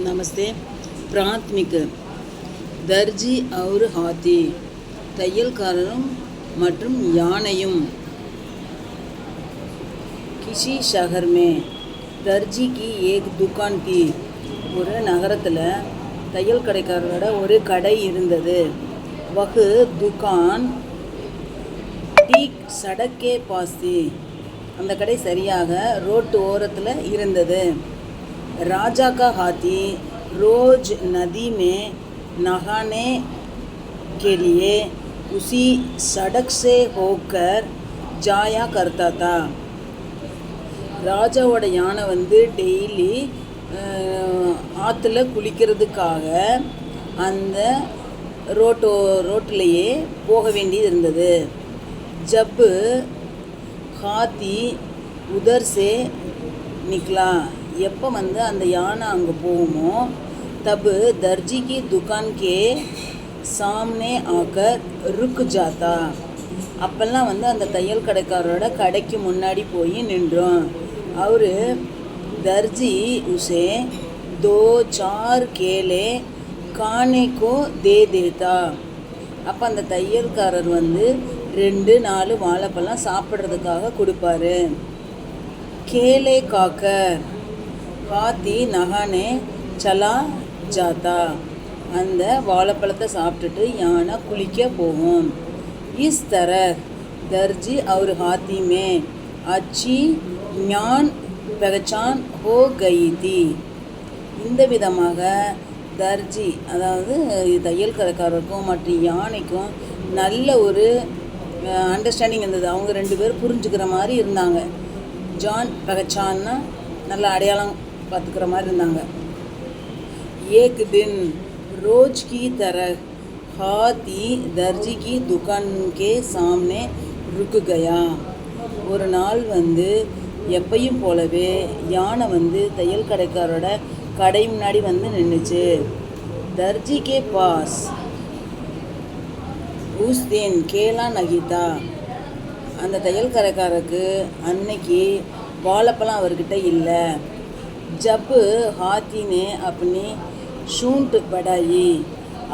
नमस्ते। प्राथमिक दर्जी और हाथी தையல்காரரும் மற்றும் யானையும் किसी शहर में दर्जी की एक दुकान थी. ஒரு நகரத்தில் தையல் கடைக்காரரோட ஒரு கடை இருந்தது. वह दुकान ठीक सड़क के पास थी. அந்த கடை சரியாக ரோட்டு ஓரத்தில் இருந்தது. राजा का हाथी रोज नदी में नहाने के लिए उसी सड़क से होकर जाया करता था. ராஜாவோட யானை டெய்லி ஆற்றுல குளிக்கிறதுக்காக அந்த ரோட்டிலேயே போக வேண்டியது இருந்தது. जब हाथी उधर से निकला, எப்போ அந்த யானை அங்கே போகுமோ तब दर्जी की दुकान के सामने आकर रुक जाता. அப்போல்லாம் அந்த தையல் கடைக்காரரோட கடைக்கு முன்னாடி போய் நின்றோம். அவர் दर्जी उसे 2-4 केले खाने को दे देता. அப்போ அந்த தையல்காரர் 2-4 வாழைப்பழம் சாப்பிட்றதுக்காக கொடுப்பாரு. केले खाकर हाथी नहाने चला जाता. அந்த வாழைப்பழத்தை சாப்பிட்டுட்டு யானை குளிக்க போகும். इस तरह दर्जी और हाथी में अच्छी ज्ञान पहचान हो गई थी. இந்த விதமாக தர்ஜி அதாவது தையல் கடைக்காரருக்கும் மற்றும் யானைக்கும் நல்ல ஒரு அண்டர்ஸ்டாண்டிங் இருந்தது. அவங்க 2 பேரும் புரிஞ்சுக்கிற மாதிரி இருந்தாங்க. ஜான் பகச்சான்னா நல்ல அடையாளம் பார்த்துக்கிற மாதிரி இருந்தாங்க. एक दिन रोज की तरह हाथी दर्जी की दुकान के सामने रुक गया. ஒரு நாள் எப்பையும் போலவே யானை தையல் கடைக்காரோட கடை முன்னாடி நின்றுச்சு. दर्जी के पास उस दिन केला नहीं था. அந்த தையல் கடைக்காரருக்கு அன்னைக்கு வாழைப்பழம் அவர்கிட்ட இல்லை. जब हाथी ने अपनी सूंट बढ़ाई,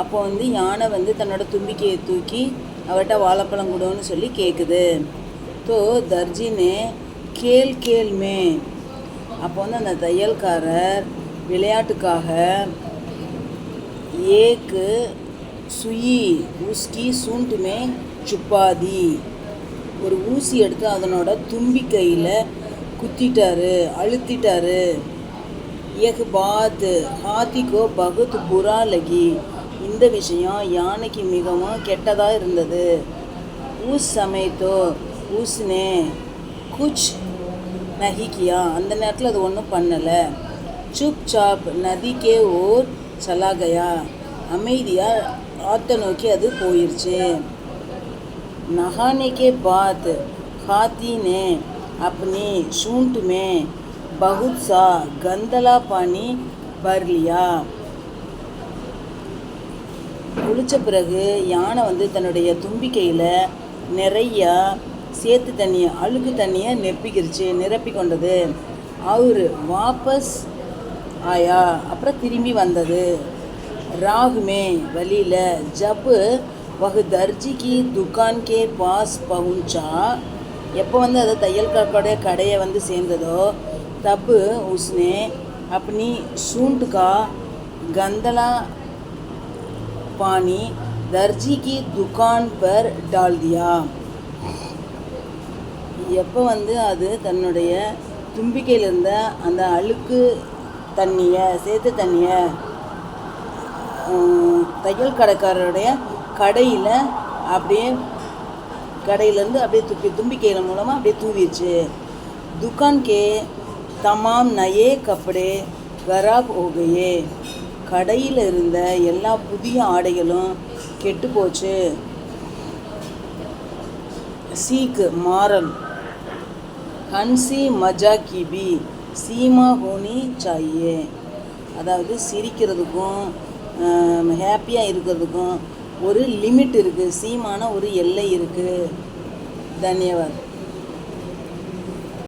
அப்போ யானை தன்னோட தும்பிக்கையை தூக்கி அவர்கிட்ட வாழைப்பழம் கொடுன்னு சொல்லி கேட்குது. तो दर्जी ने खेल खेल में, அப்போ அந்த தையல்காரர் விளையாட்டுக்காக एक सुई उसकी सूंट में छुपा दी, ஒரு ஊசி எடுத்து அதனோட தும்பிக்கையில் குத்திட்டாரு, அழுத்திட்டாரு. एक बात हाथी को बहुत बुरा लगी. இந்த விஷயம் யானைக்கு மிகவும் கெட்டதாக இருந்தது. उस समय तो उसने कुछ नहीं किया, அந்த நேரத்தில் அது ஒன்றும் பண்ணலை. चुपचाप नदी के ओर चला गया, அமைதியாக ஆற்றை நோக்கி அது போயிடுச்சு. नहाने के बाद हाथी ने अपनी सूंट में बहुत सा गंदला पानी भर लिया. குளித்த பிறகு யானை தன்னுடைய தும்பிக்கையில் நிறையா சேத்து தண்ணியை அழுக்கு தண்ணியை நிரப்பி கொண்டது. அவர் வாபஸ் ஆயா, அப்புறம் திரும்பி வந்தது. ராகுமே வழியில் ஜப் वह दर्जी की दुकान के पास पहुंचा, எப்போ அது தையல் கடையோட கடையை சேர்ந்ததோ तब उसने अपनी सूंट का गंदला पानी दर्जी की दुकान पर डाल दिया. எப்போ அது தன்னுடைய தும்பிக்கையில் இருந்த அந்த அழுக்கு தண்ணியை சேத்து தண்ணியை தையல் கடைக்காரருடைய கடையில் கடையிலேருந்து தும்பிக்கையில் மூலமாக அப்படியே தூவிடுச்சு. दुकान के तमाम नए कपड़े खराब हो गए. கடையில் இருந்த எல்லா புதிய ஆடைகளும் கெட்டு போச்சு. सीख मारल हंसी मजा की भी सीमा होनी चाहिए. அதாவது சிரிக்கிறதுக்கும் ஹாப்பியாக இருக்கிறதுக்கும் ஒரு லிமிட் இருக்குது, சீமான ஒரு எல்லை இருக்குது. தன்யவாத்.